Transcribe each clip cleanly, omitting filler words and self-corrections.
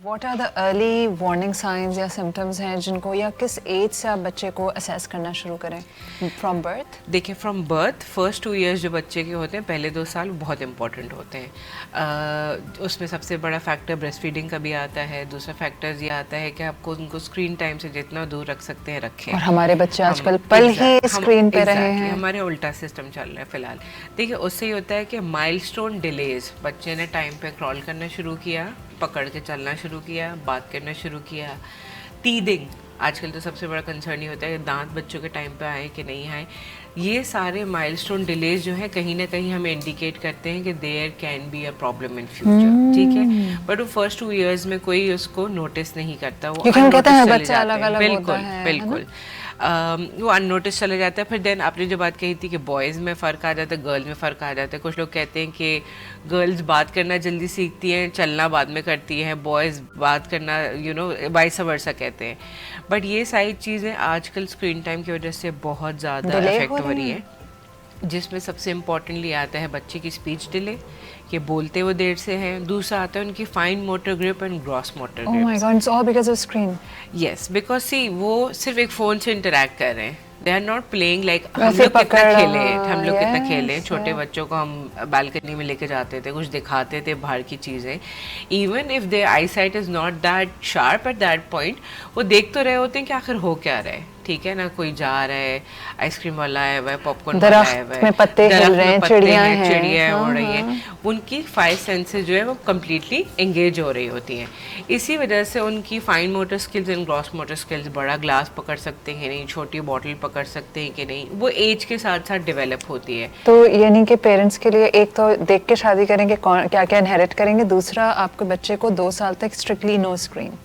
What are the early warning signs या symptoms हैं जिनको या किस एज से आप बच्चे को असेस करना शुरू करें? From birth? देखिए फ्रॉम बर्थ फर्स्ट 2 इयर्स जो बच्चे के होते हैं, पहले 2 साल बहुत इंपॉर्टेंट होते हैं। उसमें सबसे बड़ा फैक्टर ब्रेस्ट फीडिंग का भी आता है। दूसरा फैक्टर ये आता है कि आपको उनको स्क्रीन टाइम से जितना दूर रख सकते हैं रखें। और हमारे बच्चे आजकल पल ही स्क्रीन पे रहे हैं। हमारे उल्टा सिस्टम चल रहा है फिलहाल। देखिए उससे ये होता है कि माइलस्टोन डिलेज, बच्चे ने टाइम पे क्रॉल करना शुरू किया, पकड़ के चलना शुरू किया, बात करना शुरू किया। टीदिंग आजकल तो सबसे बड़ा कंसर्न ये होता है कि दांत बच्चों के टाइम पे आए कि नहीं आए। ये सारे माइलस्टोन डिलेज जो है कहीं ना कहीं हमें इंडिकेट करते हैं कि there can be a problem in future. ठीक है, बट वो फर्स्ट 2 इयर्स में कोई उसको नोटिस नहीं करता। वो कहते हैं बच्चे अलग-अलग होता है। बिल्कुल वो अननोटिस चले जाता है। फिर देन आपने जो बात कही थी कि बॉयज़ में फ़र्क आ जाता है, गर्ल्स में फ़र्क आ जाता है। कुछ लोग कहते हैं कि गर्ल्स बात करना जल्दी सीखती हैं, चलना बाद में करती हैं, बॉयज़ बात करना वाइस वर्सा कहते हैं। बट ये सारी चीज़ें आजकल स्क्रीन टाइम की वजह से बहुत ज़्यादा इफेक्ट हो रही है, जिसमें सबसे इम्पॉर्टेंटली आता है बच्चे की स्पीच डिले, कि बोलते वो देर से हैं। दूसरा आता है उनकी fine motor grip and gross motor grip. Oh my god, it's all because of screen. Yes, because see वो सिर्फ एक फ़ोन से इंटरेक्ट कर रहे हैं। They are not playing like हम लोग कितना खेले। छोटे बच्चों को हम बालकनी में लेके जाते थे, कुछ दिखाते थे बाहर की चीज़ें। Even if there eye sight is not that sharp at that point, वो देख तो रहे होते हैं कि आखिर हो क्या रहा है। ठीक है ना, कोई जा रहा है, आइसक्रीम वाला आया हुआ है, पॉपकॉर्न वाला आया हुआ है, में पत्ते हिल रहे हैं, चिड़ियाँ उड़ रही हैं। उनकी 5 सेंसेस जो है वो कम्प्लीटली एंगेज हो रही होती हैं। इसी वजह से उनकी fine motor skills and gross motor skills, बड़ा ग्लास पकड़ सकते हैं नहीं, छोटी बॉटल पकड़ सकते हैं कि नहीं, वो एज के साथ साथ डेवलप होती है। तो यानी कि पेरेंट्स के लिए एक तो देख के शादी करेंगे कौन क्या क्या इनहेरिट करेंगे, दूसरा आपके बच्चे को 2 साल तक strictly no screen.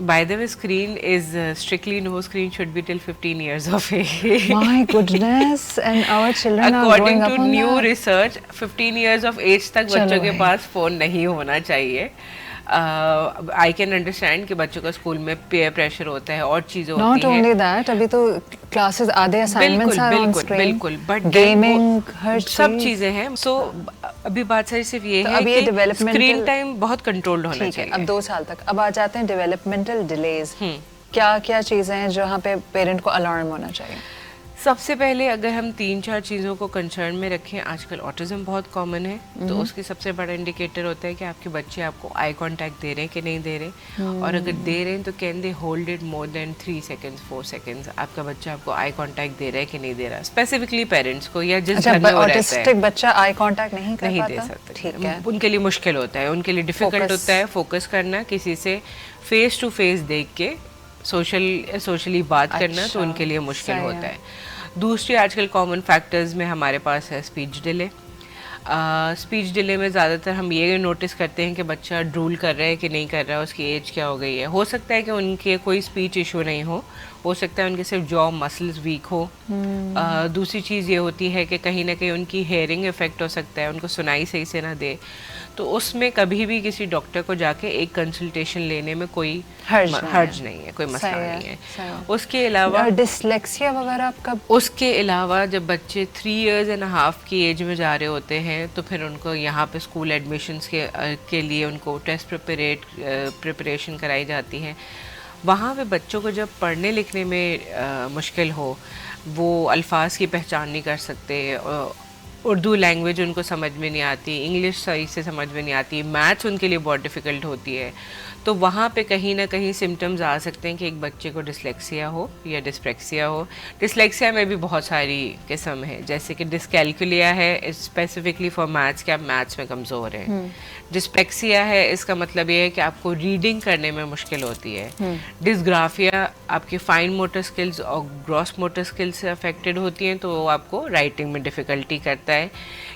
By the way, screen is strictly no screen should be till 15 years of age. My goodness, and our children are growing up on that. According to new research, 15 years of age तक बच्चों के पास phone नहीं होना चाहिए। I can understand कि बच्चों का school में पेयर प्रेशर होता है और चीज़ें होती हैं। Not only that, अभी तो क्लासेस आधे असाइनमेंट्स आर ऑन स्क्रीन। बिल्कुल, बट गेमिंग हर सब चीज़ें हैं। सो अभी बात सारी सिर्फ ये है कि स्क्रीन टाइम बहुत कंट्रोल्ड होना चाहिए। अब 2 साल तक। अब आ जाते हैं डेवलपमेंटल डिलेज। क्या क्या चीज़ें हैं जहाँ पे पेरेंट को अलार्म होना चाहिए? सबसे पहले अगर हम 3-4 चीज़ों को कंसर्न में रखें, आजकल ऑटिज्म बहुत कॉमन है, तो उसकी सबसे बड़ा इंडिकेटर होता है कि आपके बच्चे आपको आई कांटेक्ट दे रहे हैं कि नहीं दे रहे। और अगर दे रहे हैं तो can they hold it more than 3 seconds 4 seconds. आपका बच्चा आपको आई कांटेक्ट दे रहा है कि नहीं दे रहा, स्पेसिफिकली पेरेंट्स को या जिस घर में वो रहता है। बच्चा आई कांटेक्ट नहीं दे सकता, ठीक है, उनके लिए मुश्किल होता है, उनके लिए डिफिकल्ट होता है फोकस करना, किसी से फेस टू फेस देख के सोशली बात करना, तो उनके लिए मुश्किल होता है। दूसरी आजकल कॉमन फैक्टर्स में हमारे पास है स्पीच डिले। स्पीच डिले में ज़्यादातर हम ये नोटिस करते हैं कि बच्चा ड्रूल कर रहा है कि नहीं कर रहा है, उसकी एज क्या हो गई है। हो सकता है कि उनके कोई स्पीच इशू नहीं हो सकता है उनके सिर्फ जॉ मसल्स वीक हो। दूसरी चीज़ ये होती है कि कहीं ना कहीं उनकी हेयरिंग इफेक्ट हो सकता है, उनको सुनाई सही से ना दे। तो उसमें कभी भी किसी डॉक्टर को जाके एक कंसल्टेशन लेने में कोई हर्ज नहीं है, कोई मसला नहीं है। उसके अलावा डिसलेक्सिया वगैरह आपका, उसके अलावा जब बच्चे 3 इयर्स एंड हाफ की एज में जा रहे होते हैं तो फिर उनको यहाँ पे स्कूल एडमिशन्स के लिए उनको टेस्ट प्रिपरेशन कराई जाती है। वहाँ पे बच्चों को जब पढ़ने लिखने में मुश्किल हो, वो अल्फाज की पहचान नहीं कर सकते, उर्दू लैंग्वेज उनको समझ में नहीं आती, इंग्लिश सही से समझ में नहीं आती, मैथ्स उनके लिए बहुत डिफ़िकल्ट होती है, तो वहाँ पे कहीं ना कहीं सिम्टम्स आ सकते हैं कि एक बच्चे को डिसलेक्सिया हो या डिस्प्रेक्सिया हो। डिसलेक्सिया में भी बहुत सारी किस्म है, जैसे कि डिसकैल्कुलिया है, स्पेसिफिकली फॉर मैथ्स कि आप मैथ्स में कमज़ोर हैं। डिस्पेक्सिया है, इसका मतलब ये है कि आपको रीडिंग करने में मुश्किल होती है। डिसग्राफिया आपकी फाइन मोटर स्किल्स और ग्रॉस मोटर स्किल्स से अफेक्टेड होती हैं, तो वो आपको राइटिंग में डिफ़िकल्टी करता है।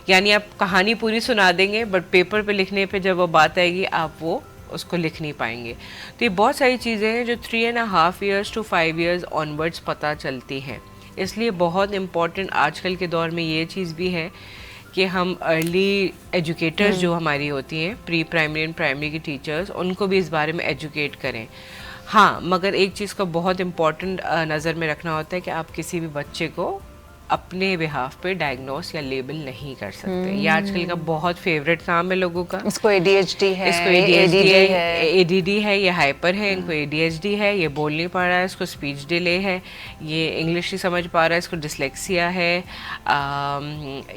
यानी आप कहानी पूरी सुना देंगे बट पेपर पे लिखने पे जब वो बात आएगी आप वो उसको लिख नहीं पाएंगे। तो ये बहुत सारी चीज़ें हैं जो 3.5 ईयर्स to 5 ईयर्स ऑनवर्ड्स पता चलती हैं। इसलिए बहुत इम्पॉर्टेंट आजकल के दौर में ये चीज़ भी है कि हम अर्ली एजुकेटर्स जो हमारी होती हैं, प्री प्राइमरी एंड प्राइमरी की टीचर्स, उनको भी इस बारे में एजुकेट करें। हाँ, मगर एक चीज़ का बहुत इम्पॉर्टेंट नज़र में रखना होता है कि आप किसी भी बच्चे को अपने बिहाफ पे डायग्नोस या लेबल नहीं कर सकते। ये आजकल का बहुत फेवरेट काम है लोगों का। इसको ADHD है, इसको ADHD है, है, ADD है, ये हाइपर है, इनको ADHD है, ये बोल नहीं पा रहा है, इसको स्पीच डिले है, ये इंग्लिश नहीं समझ पा रहा है, इसको डिसलेक्सिया है,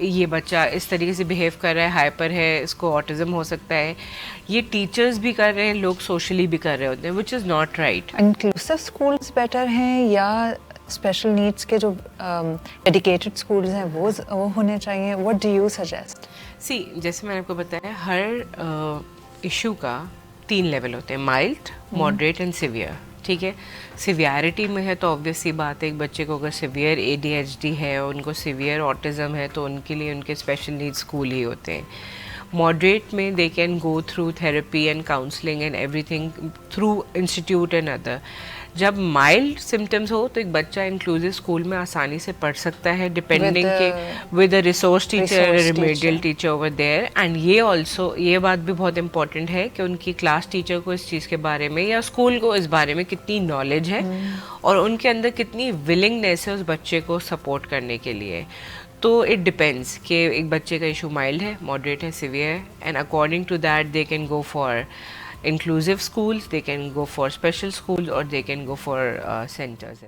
ये बच्चा इस तरीके से बिहेव कर रहा है, हाइपर है, इसको ऑटिज्म हो सकता है। ये टीचर्स भी कर रहे हैं, लोग सोशली भी कर रहे होते हैं, which is not right. Inclusive schools better हैं या स्पेशल नीड्स के जो डेडिकेटेड स्कूल्स हैं वो होने चाहिए? What do you suggest? See, जैसे मैंने आपको बताया, हर इशू का 3 लेवल होते हैं, माइल्ड, मॉडरेट एंड सिवियर। ठीक है, सिवियरिटी में है तो ऑब्वियस सी बात है, एक बच्चे को अगर सिवियर ADHD है, उनको सिवियर ऑटिज्म है, तो उनके लिए उनके स्पेशल नीड्स स्कूल ही होते हैं। मॉडरेट में दे can go through therapy and counselling and everything through institute and other. जब माइल्ड सिम्टम्स हो तो एक बच्चा इंक्लूसिव स्कूल में आसानी से पढ़ सकता है, डिपेंडिंग के with a resource teacher, remedial teacher over there. And ये बात भी बहुत इंपॉर्टेंट है कि उनकी क्लास टीचर को इस चीज़ के बारे में या स्कूल को इस बारे में कितनी नॉलेज है और उनके अंदर कितनी विलिंगनेस है उस बच्चे को सपोर्ट करने के लिए। तो इट डिपेंड्स कि एक बच्चे का इशू माइल्ड है, मॉडरेट है, सिवियर है, and according to that they can go for inclusive schools, they can go for special schools, or they can go for centers.